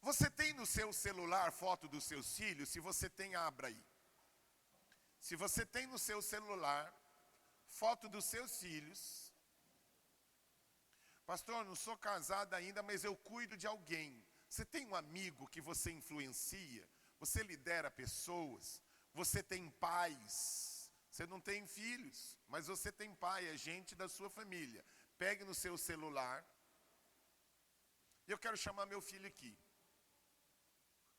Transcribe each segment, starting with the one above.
Você tem no seu celular foto dos seus filhos? Se você tem, abra aí. Se você tem no seu celular foto dos seus filhos. Pastor, não sou casada ainda, mas eu cuido de alguém. Você tem um amigo que você influencia? Você lidera pessoas? Você tem pais? Você não tem filhos, mas você tem pai, é gente da sua família. Pegue no seu celular. Eu quero chamar meu filho aqui.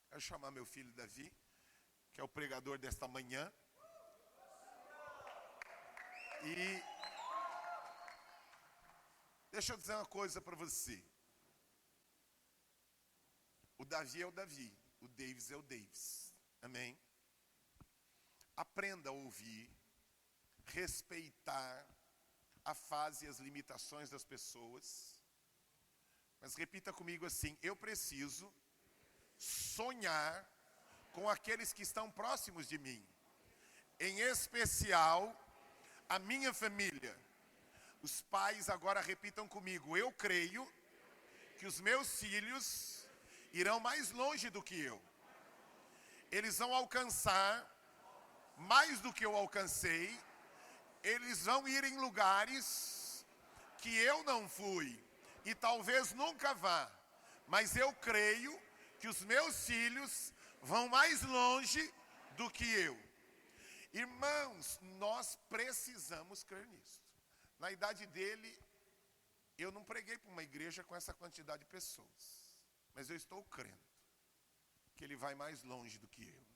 Quero chamar meu filho Davi, que é o pregador desta manhã. E deixa eu dizer uma coisa para você. O Davi é o Davi, o Davis é o Davis. Amém? Aprenda a ouvir, respeitar a fase e as limitações das pessoas. Mas repita comigo assim: eu preciso sonhar com aqueles que estão próximos de mim. Em especial, a minha família. Os pais agora repitam comigo: eu creio que os meus filhos irão mais longe do que eu. Eles vão alcançar mais do que eu alcancei. Eles vão ir em lugares que eu não fui e talvez nunca vá. Mas eu creio que os meus filhos vão mais longe do que eu. Irmãos, nós precisamos crer nisso. Na idade dele, eu não preguei para uma igreja com essa quantidade de pessoas. Mas eu estou crendo que ele vai mais longe do que eu.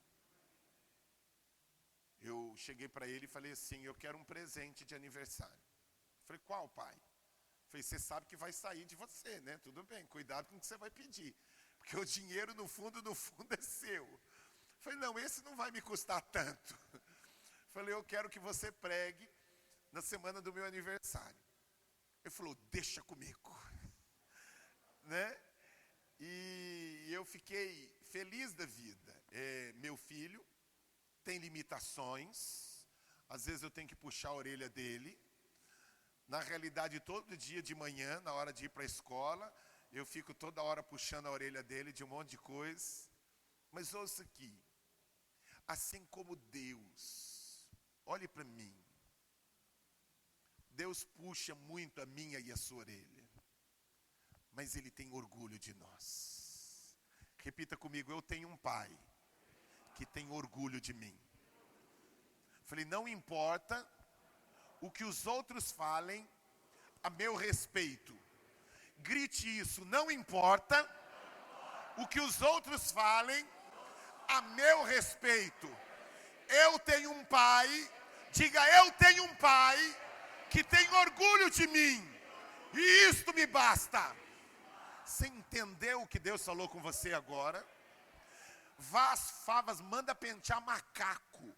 Eu cheguei para ele e falei assim: eu quero um presente de aniversário. Eu falei: qual, pai? Eu falei: você sabe que vai sair de você, né? Tudo bem, cuidado com o que você vai pedir. Porque o dinheiro no fundo é seu. Eu falei: não, esse não vai me custar tanto. Eu falei: eu quero que você pregue na semana do meu aniversário. Ele falou: deixa comigo. Né? E eu fiquei feliz da vida. Meu filho tem limitações. Às vezes eu tenho que puxar a orelha dele. Na realidade, todo dia de manhã, na hora de ir para a escola, eu fico toda hora puxando a orelha dele de um monte de coisa. Mas ouça aqui. Assim como Deus, olhe para mim. Deus puxa muito a minha e a sua orelha. Mas Ele tem orgulho de nós. Repita comigo: eu tenho um pai que tem orgulho de mim. Falei: não importa o que os outros falem a meu respeito. Grite isso: não importa o que os outros falem a meu respeito. Eu tenho um pai, diga: eu tenho um pai que tem orgulho de mim. E isto me basta. Você entendeu o que Deus falou com você agora? Vá às favas, manda pentear macaco.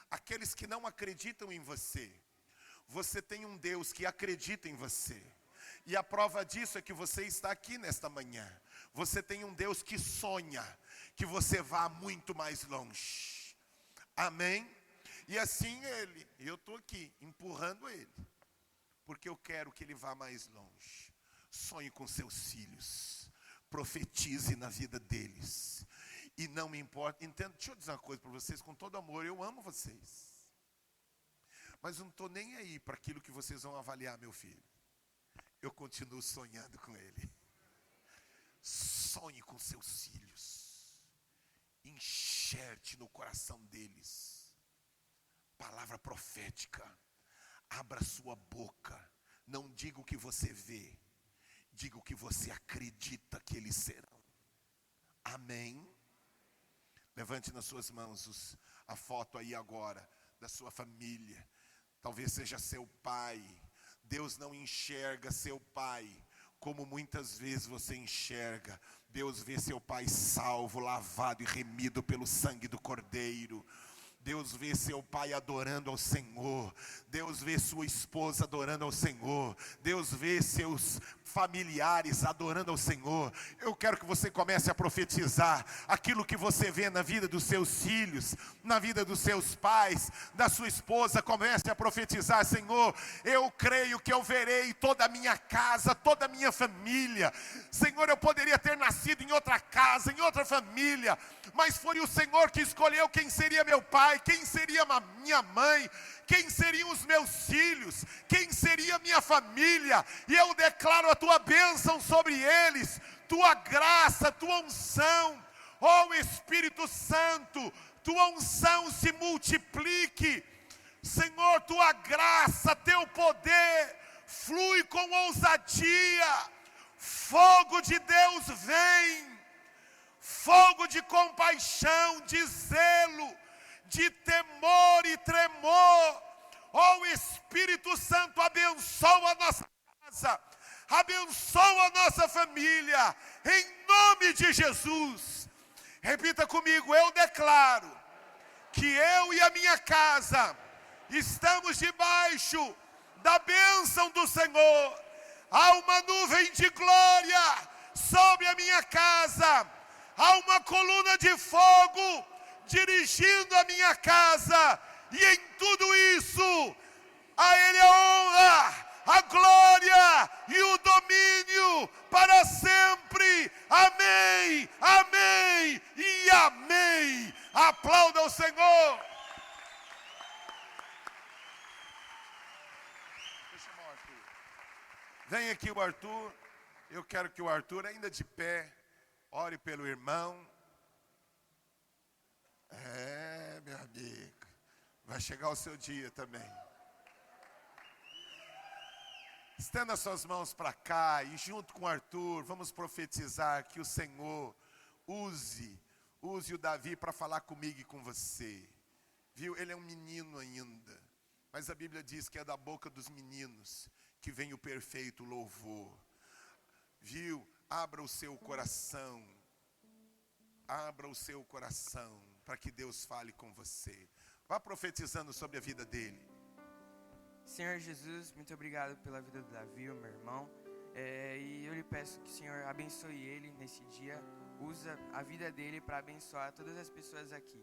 Aqueles que não acreditam em você. Você tem um Deus que acredita em você. E a prova disso é que você está aqui nesta manhã. Você tem um Deus que sonha que você vá muito mais longe. Amém? E assim eu estou aqui empurrando ele. Porque eu quero que ele vá mais longe. Sonhe com seus filhos. Profetize na vida deles. E não me importa. Entenda, deixa eu dizer uma coisa para vocês com todo amor. Eu amo vocês. Mas eu não estou nem aí para aquilo que vocês vão avaliar, meu filho. Eu continuo sonhando com ele. Sonhe com seus filhos. Enxerte no coração deles palavra profética. Abra sua boca. Não diga o que você vê. Diga o que você acredita que eles serão. Amém? Levante nas suas mãos a foto aí agora da sua família. Talvez seja seu pai. Deus não enxerga seu pai como muitas vezes você enxerga. Deus vê seu pai salvo, lavado e remido pelo sangue do Cordeiro. Deus vê seu pai adorando ao Senhor. Deus vê sua esposa adorando ao Senhor. Deus vê seus familiares adorando ao Senhor. Eu quero que você comece a profetizar aquilo que você vê na vida dos seus filhos, na vida dos seus pais, da sua esposa. Comece a profetizar: Senhor, eu creio que eu verei toda a minha casa, toda a minha família. Senhor, eu poderia ter nascido em casa, em outra família, mas foi o Senhor que escolheu quem seria meu pai, quem seria minha mãe, quem seriam os meus filhos, quem seria minha família, e eu declaro a tua bênção sobre eles, tua graça, tua unção, ó Espírito Santo, tua unção se multiplique, Senhor, tua graça, teu poder, flui com ousadia, fogo de Deus vem, fogo de compaixão, de zelo, de temor e tremor, ó Espírito Santo, abençoa a nossa casa, abençoa a nossa família, em nome de Jesus. Repita comigo, eu declaro que eu e a minha casa estamos debaixo da bênção do Senhor. Há uma nuvem de glória sobre a minha casa, há uma coluna de fogo dirigindo a minha casa, e em tudo isso, a Ele a honra, a glória e o domínio para sempre. Amém, amém e amém. Aplauda o Senhor. Deixa eu chamar o Arthur. Vem aqui o Arthur. Eu quero que o Arthur, ainda de pé, ore pelo irmão. Meu amigo, vai chegar o seu dia também. Estenda suas mãos para cá e junto com o Arthur, vamos profetizar que o Senhor use o Davi para falar comigo e com você. Viu? Ele é um menino ainda, mas a Bíblia diz que é da boca dos meninos que vem o perfeito louvor. Viu? Abra o seu coração para que Deus fale com você. Vá profetizando sobre a vida dele. Senhor Jesus, muito obrigado pela vida do Davi, o meu irmão. E eu lhe peço que o Senhor abençoe ele nesse dia. Usa a vida dele para abençoar todas as pessoas aqui.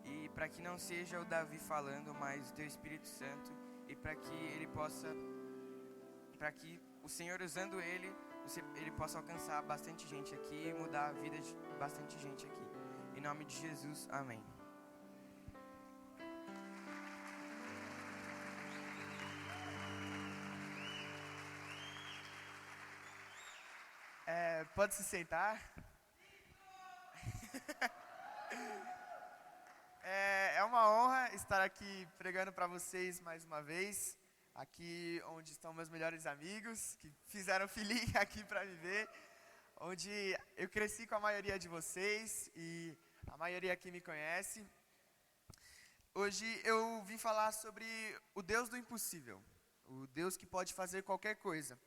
E para que não seja o Davi falando, mas o teu Espírito Santo. E para que ele possa, para que o Senhor usando ele possa alcançar bastante gente aqui e mudar a vida de bastante gente aqui. Em nome de Jesus, amém. Pode se sentar. É uma honra estar aqui pregando para vocês mais uma vez. Aqui onde estão meus melhores amigos, que fizeram filinha aqui para me ver. Onde eu cresci com a maioria de vocês e a maioria aqui me conhece. Hoje eu vim falar sobre o Deus do impossível. O Deus que pode fazer qualquer coisa.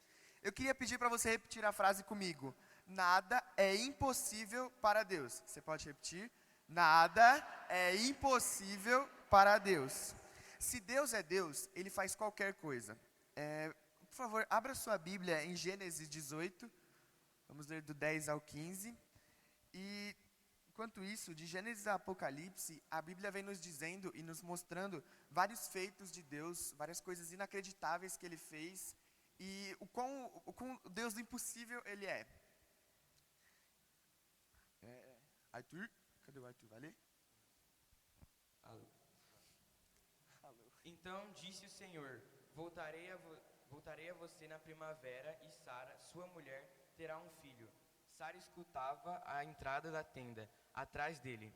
Eu queria pedir para você repetir a frase comigo. Nada é impossível para Deus. Você pode repetir? Nada é impossível para Deus. Se Deus é Deus, Ele faz qualquer coisa. Por favor, abra sua Bíblia em Gênesis 18. Vamos ler do 10 ao 15. E, enquanto isso, de Gênesis a Apocalipse, a Bíblia vem nos dizendo e nos mostrando vários feitos de Deus, várias coisas inacreditáveis que Ele fez. E o quão Deus do impossível Ele é. Arthur? Cadê o Arthur? Vai ler? Alô. Então disse o Senhor, voltarei a você na primavera, e Sara, sua mulher, terá um filho. Sara escutava à entrada da tenda, atrás dele.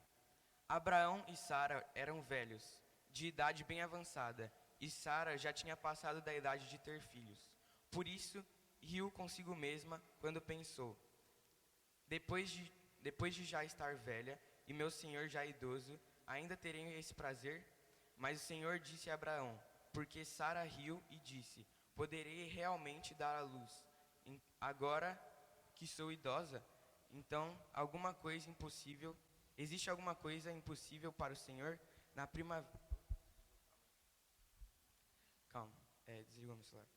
Abraão e Sara eram velhos, de idade bem avançada, e Sara já tinha passado da idade de ter filhos. Por isso, riu consigo mesma quando pensou, depois de já estar velha, e meu senhor já idoso, ainda terei esse prazer? Mas o Senhor disse a Abraão, porque Sara riu e disse, poderei realmente dar à luz, agora que sou idosa? Então, existe alguma coisa impossível para o Senhor? Na primavera... Calma, desligou meu celular.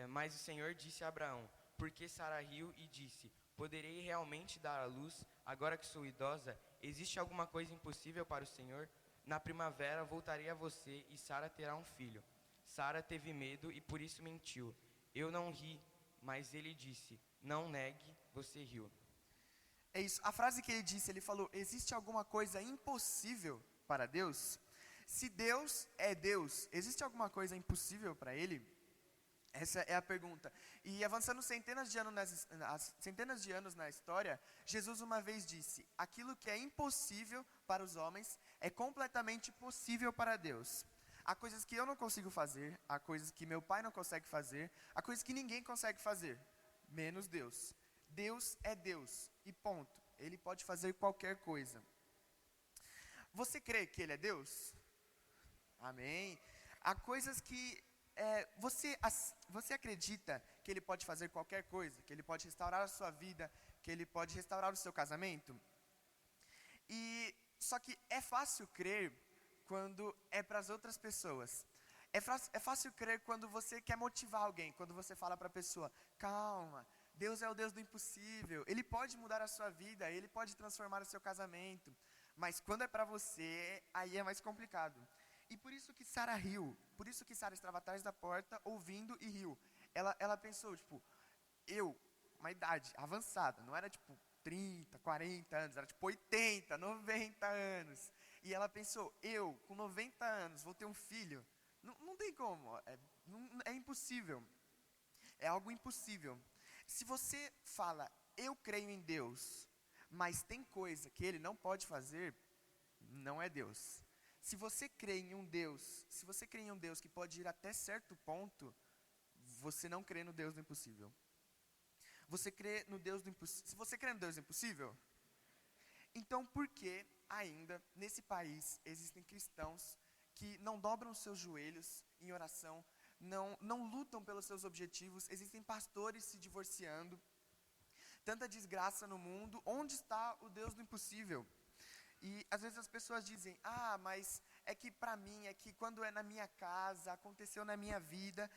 Mas o Senhor disse a Abraão, porque Sara riu e disse, poderei realmente dar à luz, agora que sou idosa? Existe alguma coisa impossível para o Senhor? Na primavera voltarei a você e Sara terá um filho. Sara teve medo e por isso mentiu. Eu não ri, mas ele disse, não negue, você riu. É isso. A frase que ele disse, ele falou: existe alguma coisa impossível para Deus? Se Deus é Deus, existe alguma coisa impossível para Ele? Essa é a pergunta. E avançando centenas de anos na história, Jesus uma vez disse: aquilo que é impossível para os homens é completamente possível para Deus. Há coisas que eu não consigo fazer, há coisas que meu pai não consegue fazer, há coisas que ninguém consegue fazer, menos Deus. Deus é Deus, e ponto. Ele pode fazer qualquer coisa. Você crê que Ele é Deus? Amém. Há coisas que você acredita que Ele pode fazer qualquer coisa, que Ele pode restaurar a sua vida, que Ele pode restaurar o seu casamento? Só que é fácil crer quando é para as outras pessoas. É fácil crer quando você quer motivar alguém, quando você fala para a pessoa: calma, Deus é o Deus do impossível, Ele pode mudar a sua vida, Ele pode transformar o seu casamento. Mas quando é para você, aí é mais complicado. E por isso que Sara riu, por isso que Sara estava atrás da porta, ouvindo e riu. Ela pensou, uma idade avançada, não era 30, 40 anos, era 80, 90 anos. E ela pensou: com 90 anos, vou ter um filho? Não tem como, é impossível. É algo impossível. Se você fala: eu creio em Deus, mas tem coisa que Ele não pode fazer, não é Deus. Se você crê em um Deus que pode ir até certo ponto, você não crê no Deus do impossível. Você crê no Deus do impossível. Se você crê no Deus do impossível, então por que ainda nesse país existem cristãos que não dobram seus joelhos em oração, não lutam pelos seus objetivos, existem pastores se divorciando, tanta desgraça no mundo? Onde está o Deus do impossível? E às vezes as pessoas dizem: mas é que para mim, é que quando é na minha casa, aconteceu na minha vida,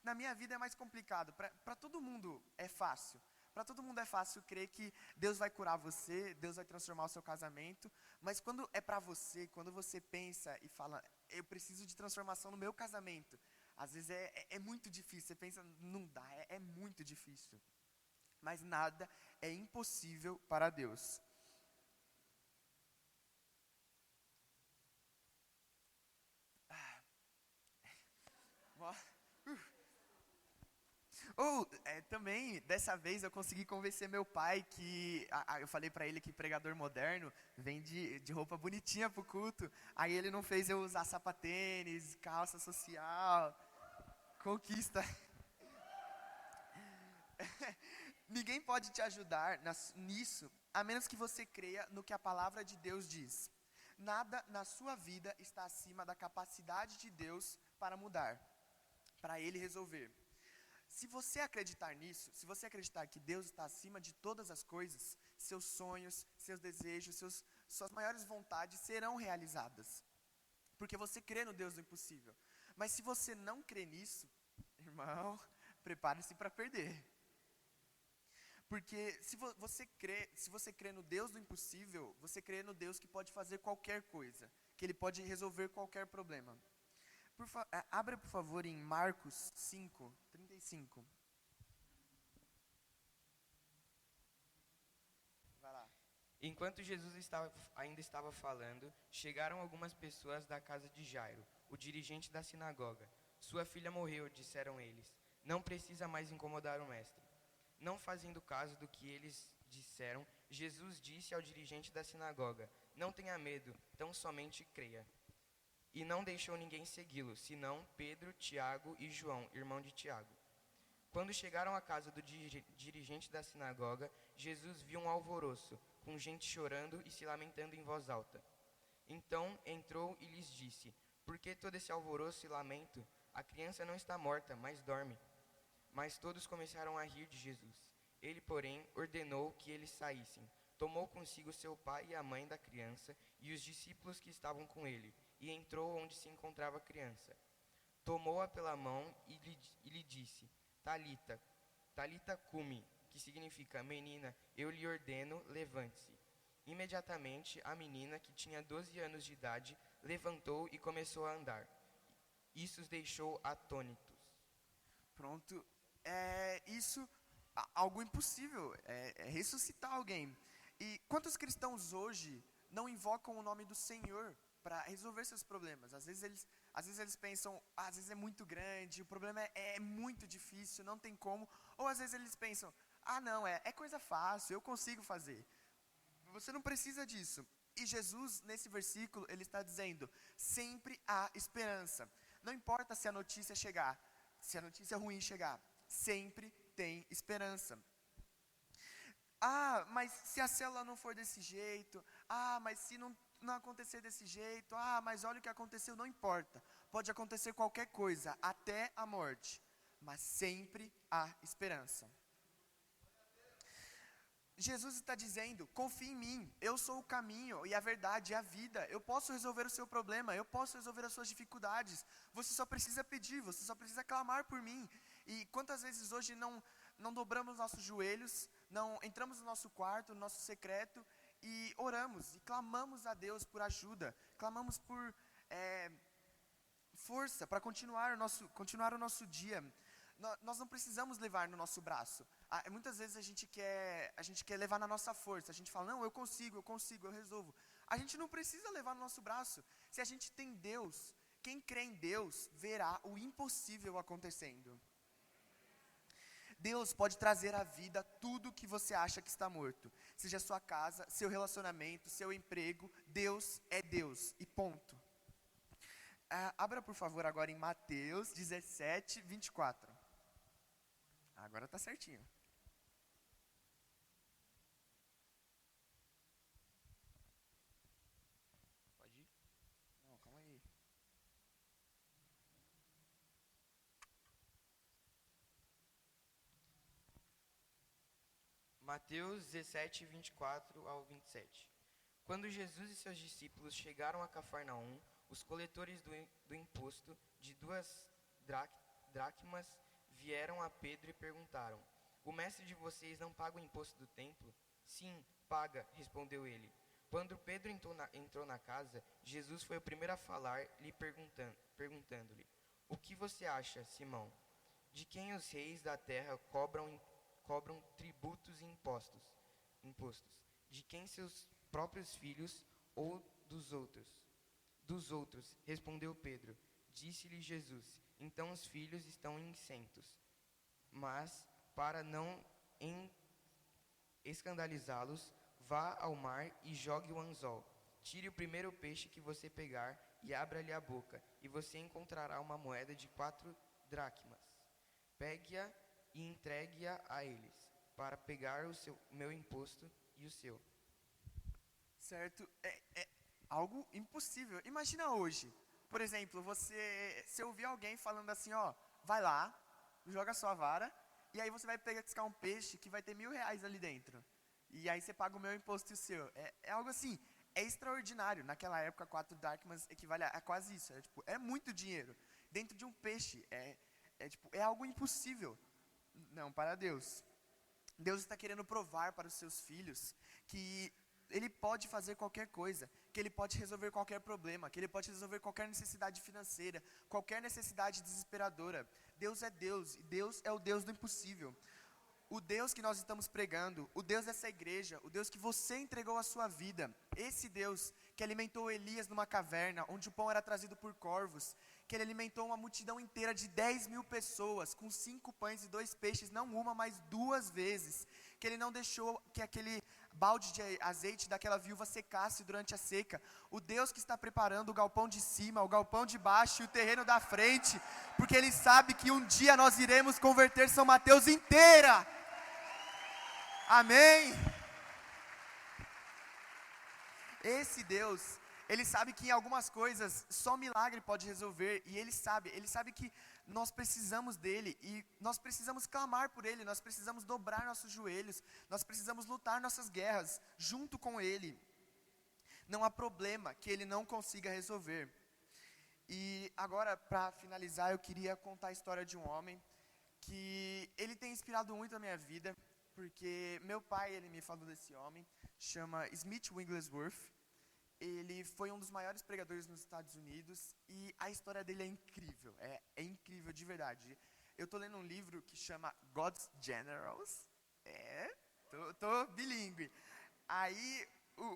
na minha vida é mais complicado, para todo mundo é fácil. Para todo mundo é fácil crer que Deus vai curar você, Deus vai transformar o seu casamento, mas quando é para você, quando você pensa e fala: eu preciso de transformação no meu casamento, às vezes é muito difícil, você pensa: não dá, é muito difícil. Mas nada é impossível para Deus. Também, dessa vez, eu consegui convencer meu pai que... eu falei pra ele que pregador moderno vem de roupa bonitinha pro culto. Aí ele não fez eu usar sapatênis, calça social. Conquista. Ninguém pode te ajudar nisso, a menos que você creia no que a palavra de Deus diz. Nada na sua vida está acima da capacidade de Deus para mudar, para Ele resolver. Se você acreditar nisso, se você acreditar que Deus está acima de todas as coisas, seus sonhos, seus desejos, suas maiores vontades serão realizadas. Porque você crê no Deus do impossível. Mas se você não crê nisso, irmão, prepare-se para perder. Porque se você crê no Deus do impossível, você crê no Deus que pode fazer qualquer coisa, que Ele pode resolver qualquer problema. Abra, por favor, em Marcos 5, 35. Vai lá. Enquanto Jesus ainda estava falando, chegaram algumas pessoas da casa de Jairo, o dirigente da sinagoga. Sua filha morreu, disseram eles. Não precisa mais incomodar o mestre. Não fazendo caso do que eles disseram, Jesus disse ao dirigente da sinagoga: não tenha medo, tão somente creia. E não deixou ninguém segui-lo, senão Pedro, Tiago e João, irmão de Tiago. Quando chegaram à casa do dirigente da sinagoga, Jesus viu um alvoroço, com gente chorando e se lamentando em voz alta. Então entrou e lhes disse: por que todo esse alvoroço e lamento? A criança não está morta, mas dorme. Mas todos começaram a rir de Jesus. Ele, porém, ordenou que eles saíssem. Tomou consigo seu pai e a mãe da criança e os discípulos que estavam com ele, e entrou onde se encontrava a criança. Tomou-a pela mão e lhe disse: Talita, Talita cumi, que significa: menina, eu lhe ordeno, levante-se. Imediatamente a menina, que tinha 12 anos de idade, levantou e começou a andar. Isso os deixou atônitos. Pronto. Isso algo impossível, é ressuscitar alguém. E quantos cristãos hoje não invocam o nome do Senhor para resolver seus problemas? Às vezes eles pensam, às vezes é muito grande, o problema é muito difícil, não tem como. Ou às vezes eles pensam, não, é coisa fácil, eu consigo fazer. Você não precisa disso. E Jesus, nesse versículo, ele está dizendo, sempre há esperança. Não importa se a notícia chegar, se a notícia ruim chegar, sempre tem esperança. Mas se a célula não for desse jeito, mas se não acontecer desse jeito, mas olha o que aconteceu, não importa. Pode acontecer qualquer coisa, até a morte, mas sempre há esperança. Jesus está dizendo, confie em mim, eu sou o caminho e a verdade e a vida, eu posso resolver o seu problema, eu posso resolver as suas dificuldades, você só precisa pedir, você só precisa clamar por mim. E quantas vezes hoje não dobramos nossos joelhos, não entramos no nosso quarto, no nosso secreto, e oramos, e clamamos a Deus por ajuda, clamamos por força para continuar o nosso dia. Nós não precisamos levar no nosso braço. Muitas vezes a gente quer levar na nossa força. A gente fala, não, eu consigo, eu resolvo. A gente não precisa levar no nosso braço. Se a gente tem Deus, quem crê em Deus, verá o impossível acontecendo. Deus pode trazer à vida tudo que você acha que está morto. Seja a sua casa, seu relacionamento, seu emprego. Deus é Deus e ponto. Abra por favor agora em Mateus 17, 24. Agora está certinho. Pode ir? Não, calma aí. Mateus 17, 24 ao 27. Quando Jesus e seus discípulos chegaram a Cafarnaum, os coletores do imposto de 2 dracmas vieram a Pedro e perguntaram, o mestre de vocês não paga o imposto do templo? Sim, paga, respondeu ele. Quando Pedro entrou na casa, Jesus foi o primeiro a falar, lhe perguntando-lhe, o que você acha, Simão? De quem os reis da terra cobram tributos e impostos? De quem seus próprios filhos ou dos outros? Dos outros, respondeu Pedro. Disse-lhe Jesus, então os filhos estão isentos. Mas, para não escandalizá-los, vá ao mar e jogue o anzol. Tire o primeiro peixe que você pegar e abra-lhe a boca, e você encontrará uma moeda de 4 dracmas. Pegue-a e entregue-a a eles, para pegar o meu imposto e o seu. Certo? É algo impossível. Imagina hoje, por exemplo, você ouvir alguém falando assim, vai lá, joga sua vara, e aí você vai pescar um peixe que vai ter R$1.000 ali dentro. E aí você paga o meu imposto e o seu. É algo assim, é extraordinário. Naquela época, 4 dracmas equivale a quase isso. É muito dinheiro. Dentro de um peixe, é algo impossível. Não, para Deus. Deus está querendo provar para os seus filhos que Ele pode fazer qualquer coisa, que Ele pode resolver qualquer problema, que Ele pode resolver qualquer necessidade financeira, qualquer necessidade desesperadora. Deus é Deus, e Deus é o Deus do impossível. O Deus que nós estamos pregando, o Deus dessa igreja, o Deus que você entregou a sua vida, esse Deus que alimentou Elias numa caverna, onde o pão era trazido por corvos, que Ele alimentou uma multidão inteira de 10.000 pessoas, com 5 pães e 2 peixes, não uma, mas 2 vezes, que Ele não deixou que aquele balde de azeite daquela viúva secasse durante a seca, o Deus que está preparando o galpão de cima, o galpão de baixo e o terreno da frente, porque Ele sabe que um dia nós iremos converter São Mateus inteira. Amém? Esse Deus, Ele sabe que em algumas coisas só milagre pode resolver, e Ele sabe que nós precisamos dEle, e nós precisamos clamar por Ele, nós precisamos dobrar nossos joelhos, nós precisamos lutar nossas guerras junto com Ele. Não há problema que Ele não consiga resolver. E agora, para finalizar, eu queria contar a história de um homem que ele tem inspirado muito a minha vida, porque meu pai, ele me falou desse homem, chama Smith Wigglesworth. Ele foi um dos maiores pregadores nos Estados Unidos e a história dele é incrível, é incrível de verdade. eu tô lendo um livro que chama God's Generals. Tô bilíngue. Aí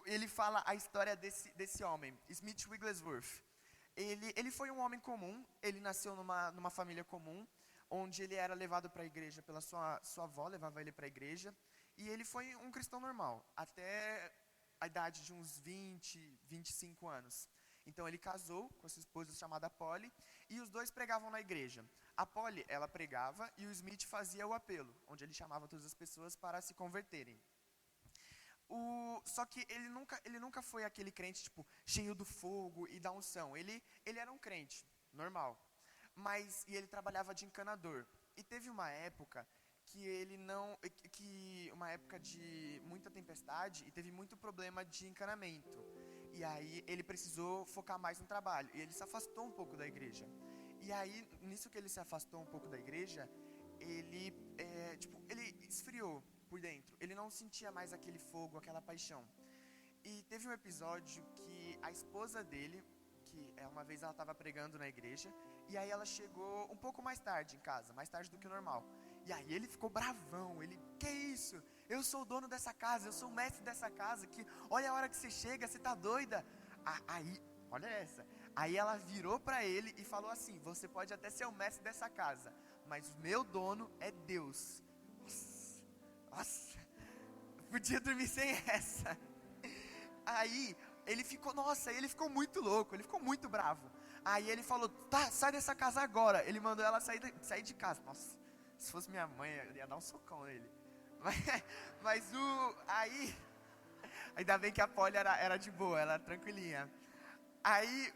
ele fala a história desse homem, Smith Wigglesworth. Ele foi um homem comum, ele nasceu numa família comum, onde ele era levado para a igreja pela sua avó, levava ele para a igreja, e ele foi um cristão normal, até a idade de uns 20, 25 anos. Então ele casou com a sua esposa chamada Polly, e os dois pregavam na igreja. A Polly, ela pregava, e o Smith fazia o apelo, onde ele chamava todas as pessoas para se converterem. Só que ele nunca foi aquele crente, tipo, cheio do fogo e da unção. Ele era um crente, normal. E ele trabalhava de encanador. E teve uma época uma época de muita tempestade e teve muito problema de encanamento. E aí ele precisou focar mais no trabalho. E ele se afastou um pouco da igreja. E aí, nisso que ele se afastou um pouco da igreja, ele esfriou por dentro. Ele não sentia mais aquele fogo, aquela paixão. E teve um episódio que a esposa dele, que uma vez ela estava pregando na igreja, e aí ela chegou um pouco mais tarde em casa, mais tarde do que o normal. E aí ele ficou bravão, que isso? Eu sou o dono dessa casa, eu sou o mestre dessa casa, que olha a hora que você chega, você tá doida? Aí, olha essa. Aí ela virou para ele e falou assim: você pode até ser o mestre dessa casa, mas o meu dono é Deus. Nossa, podia dormir sem essa. Aí ele ficou muito louco, ele ficou muito bravo. Aí ele falou: tá, sai dessa casa agora. Ele mandou ela sair de casa. Nossa, se fosse minha mãe, eu ia dar um socão nele. Aí, ainda bem que a Polly era de boa, ela era tranquilinha. Aí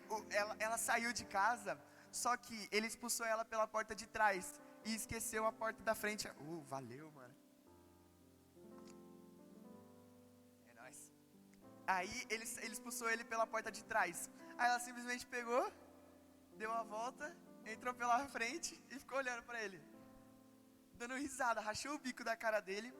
ela saiu de casa, só que ele expulsou ela pela porta de trás e esqueceu a porta da frente. Valeu, mano. É nóis. Aí ele expulsou ele pela porta de trás. Aí ela simplesmente pegou, deu a volta, entrou pela frente e ficou olhando pra ele, dando risada, rachou o bico da cara dele.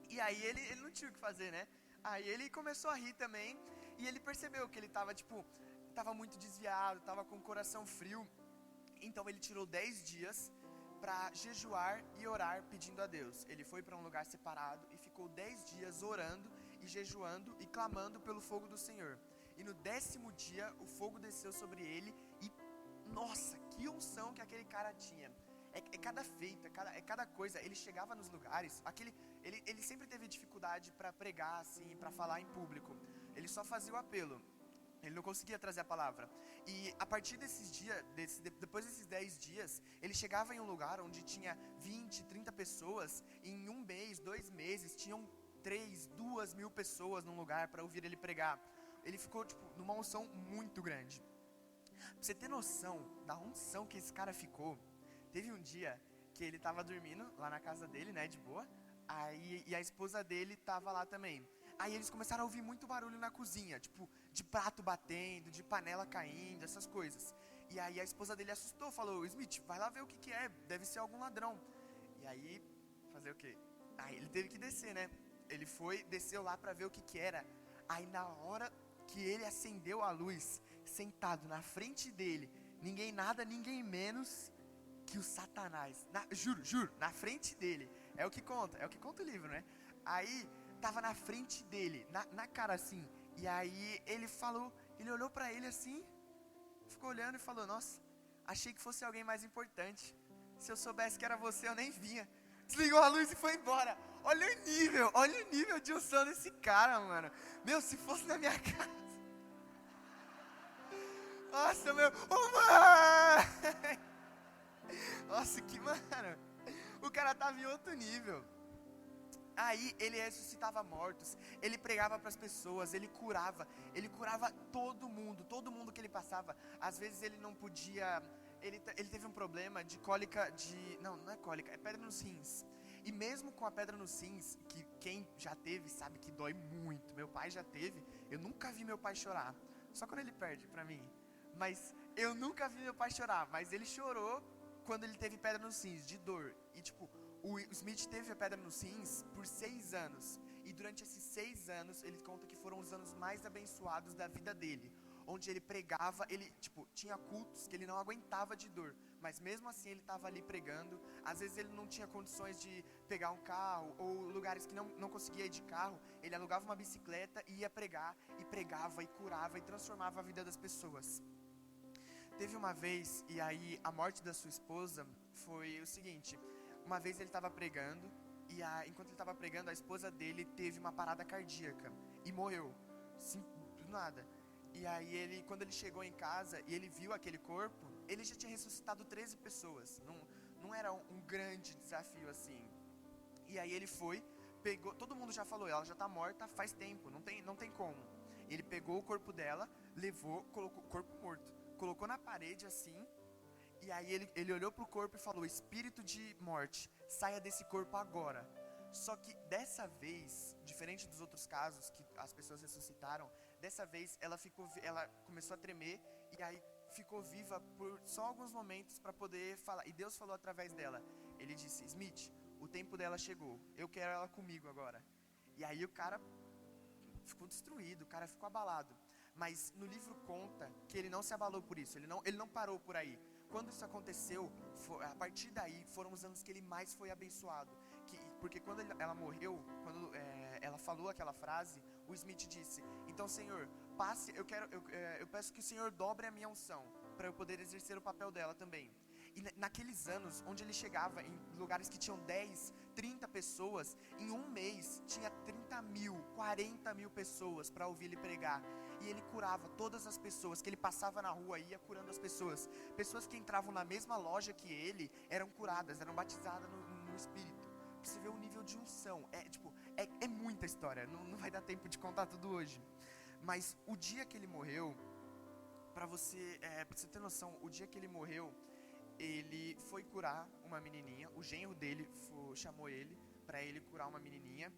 E aí ele não tinha o que fazer, né? Aí ele começou a rir também. E ele percebeu que ele tava muito desviado, tava com o coração frio. Então ele tirou 10 dias para jejuar e orar pedindo a Deus. Ele foi para um lugar separado e ficou 10 dias orando e jejuando e clamando pelo fogo do Senhor. E no 10º dia o fogo desceu sobre ele e, nossa, que unção que aquele cara tinha. É cada feito, é cada coisa. Ele chegava nos lugares, ele sempre teve dificuldade para pregar, assim, para falar em público. Ele só fazia o apelo. Ele não conseguia trazer a palavra. E a partir desses dias, depois desses 10 dias, ele chegava em um lugar onde tinha 20, 30 pessoas. E em um mês, 2 meses, tinham 2 mil pessoas num lugar para ouvir ele pregar. Ele ficou, numa unção muito grande. Pra você ter noção da unção que esse cara ficou, teve um dia que ele tava dormindo lá na casa dele, né, de boa. E a esposa dele tava lá também. Aí eles começaram a ouvir muito barulho na cozinha, de prato batendo, de panela caindo, essas coisas. E aí a esposa dele assustou, falou: Smith, vai lá ver o que é, deve ser algum ladrão. E aí, fazer o quê? Aí ele teve que descer, né? Ele desceu lá pra ver o que era. Aí na hora que ele acendeu a luz, sentado na frente dele, ninguém menos que o Satanás. Juro, na frente dele. É o que conta o livro, né? Aí tava na frente dele, na cara assim. E aí ele olhou pra ele assim, ficou olhando e falou: nossa, achei que fosse alguém mais importante. Se eu soubesse que era você, eu nem vinha. Desligou a luz e foi embora. Olha o nível de unção desse cara, mano. Meu, se fosse na minha casa. Nossa, meu. Mano! Nossa, mano. O cara tava em outro nível. Aí ele ressuscitava mortos, ele pregava para as pessoas, ele curava todo mundo que ele passava. Às vezes ele não podia, ele teve um problema de cólica, não é cólica, é pedra nos rins. E mesmo com a pedra nos rins, que quem já teve sabe que dói muito, meu pai já teve, eu nunca vi meu pai chorar, só quando ele perde para mim. Mas eu nunca vi meu pai chorar, mas ele chorou quando ele teve pedra nos rins, de dor. E o Smith teve a pedra nos rins por 6 anos. E durante esses 6 anos, ele conta que foram os anos mais abençoados da vida dele. Onde ele pregava, ele tinha cultos que ele não aguentava de dor. Mas mesmo assim ele estava ali pregando. Às vezes ele não tinha condições de pegar um carro, ou lugares que não conseguia ir de carro. Ele alugava uma bicicleta e ia pregar, e pregava, e curava, e transformava a vida das pessoas. Teve uma vez, e aí a morte da sua esposa foi o seguinte: uma vez ele estava pregando, e enquanto ele estava pregando, a esposa dele teve uma parada cardíaca e morreu, sim, do nada. E aí quando ele chegou em casa e ele viu aquele corpo, ele já tinha ressuscitado 13 pessoas. Não era um grande desafio assim. E aí ele foi, pegou, todo mundo já falou, ela já está morta faz tempo, não tem como. Ele pegou o corpo dela, levou, colocou, corpo morto, colocou na parede assim. E aí ele olhou pro corpo e falou: espírito de morte, saia desse corpo agora. Só que dessa vez, diferente dos outros casos que as pessoas ressuscitaram, dessa vez ela começou a tremer, e aí ficou viva por só alguns momentos para poder falar. E Deus falou através dela. Ele disse: Smith, o tempo dela chegou, eu quero ela comigo agora. E aí o cara ficou destruído, o cara ficou abalado. Mas no livro conta que ele não se abalou por isso, ele não parou por aí. Quando isso aconteceu, a partir daí foram os anos que ele mais foi abençoado. Porque quando ela morreu, quando ela falou aquela frase, o Smith disse: então, Senhor, passe, eu peço que o Senhor dobre a minha unção, para eu poder exercer o papel dela também. E naqueles anos, onde ele chegava em lugares que tinham 10, 30 pessoas, em um mês tinha 30 mil, 40 mil pessoas para ouvir ele pregar. E ele curava todas as pessoas, que ele passava na rua, ia curando as pessoas. Pessoas que entravam na mesma loja que ele, eram curadas, eram batizadas no Espírito. Pra você ver o nível de unção. É muita história, não vai dar tempo de contar tudo hoje. Mas o dia que ele morreu, pra você ter noção, o dia que ele morreu, ele foi curar uma menininha. O genro dele chamou ele para ele curar uma menininha.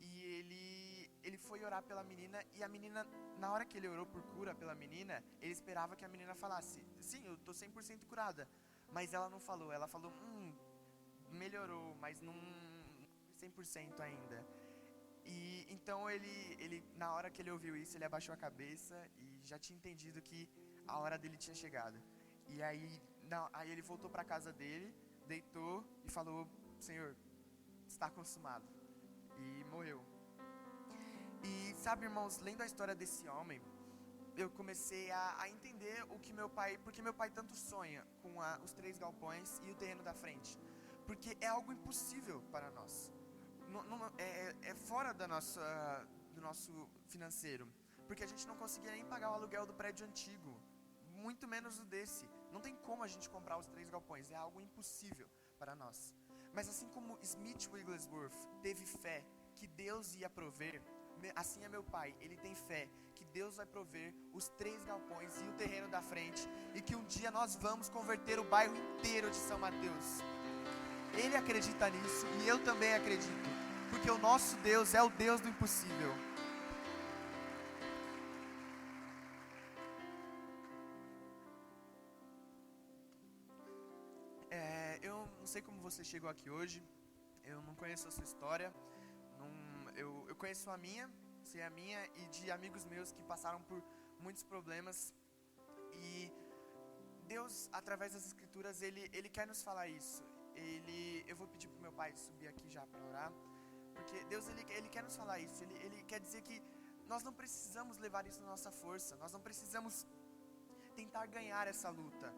E ele foi orar pela menina. E a menina, na hora que ele orou por cura pela menina, ele esperava que a menina falasse: sim, eu tô 100% curada. Mas ela não falou. Ela falou: melhorou, mas não 100% ainda. E então ele, na hora que ele ouviu isso, ele abaixou a cabeça e já tinha entendido que a hora dele tinha chegado. E aí ele voltou para a casa dele, deitou e falou: Senhor, está consumado. E morreu. E sabe, irmãos, lendo a história desse homem, eu comecei a entender porque meu pai tanto sonha com os 3 galpões e o terreno da frente. Porque é algo impossível para nós. É fora do nosso financeiro. Porque a gente não conseguia nem pagar o aluguel do prédio antigo, muito menos o desse. Não tem como a gente comprar os 3 galpões, é algo impossível para nós. Mas assim como Smith Wigglesworth teve fé que Deus ia prover, assim é meu pai, ele tem fé que Deus vai prover os 3 galpões e o terreno da frente, e que um dia nós vamos converter o bairro inteiro de São Mateus. Ele acredita nisso e eu também acredito, porque o nosso Deus é o Deus do impossível. Eu não sei como você chegou aqui hoje, eu não conheço a sua história, eu conheço a minha, sei a minha, e de amigos meus que passaram por muitos problemas. E Deus, através das Escrituras, Ele quer nos falar isso. Eu vou pedir pro meu pai subir aqui já para orar, porque Deus ele quer nos falar isso. Ele quer dizer que nós não precisamos levar isso na nossa força, nós não precisamos tentar ganhar essa luta.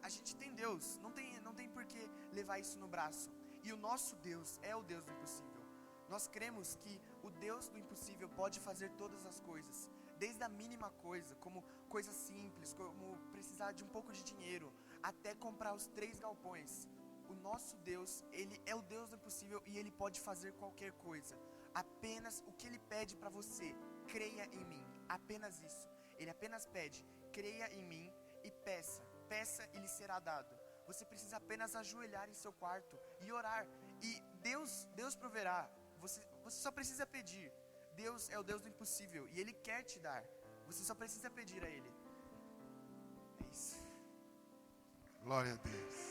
A gente tem Deus, não tem por que levar isso no braço. E o nosso Deus é o Deus do impossível. Nós cremos que o Deus do impossível pode fazer todas as coisas, desde a mínima coisa, como coisas simples, como precisar de um pouco de dinheiro, até comprar os 3 galpões. O nosso Deus, Ele é o Deus do impossível e Ele pode fazer qualquer coisa. Apenas o que Ele pede para você: creia em mim, apenas isso. Ele apenas pede: creia em mim e peça e lhe será dado. Você precisa apenas ajoelhar em seu quarto e orar, e Deus proverá. Você só precisa pedir. Deus é o Deus do impossível e Ele quer te dar. Você só precisa pedir a Ele. É isso. Glória a Deus.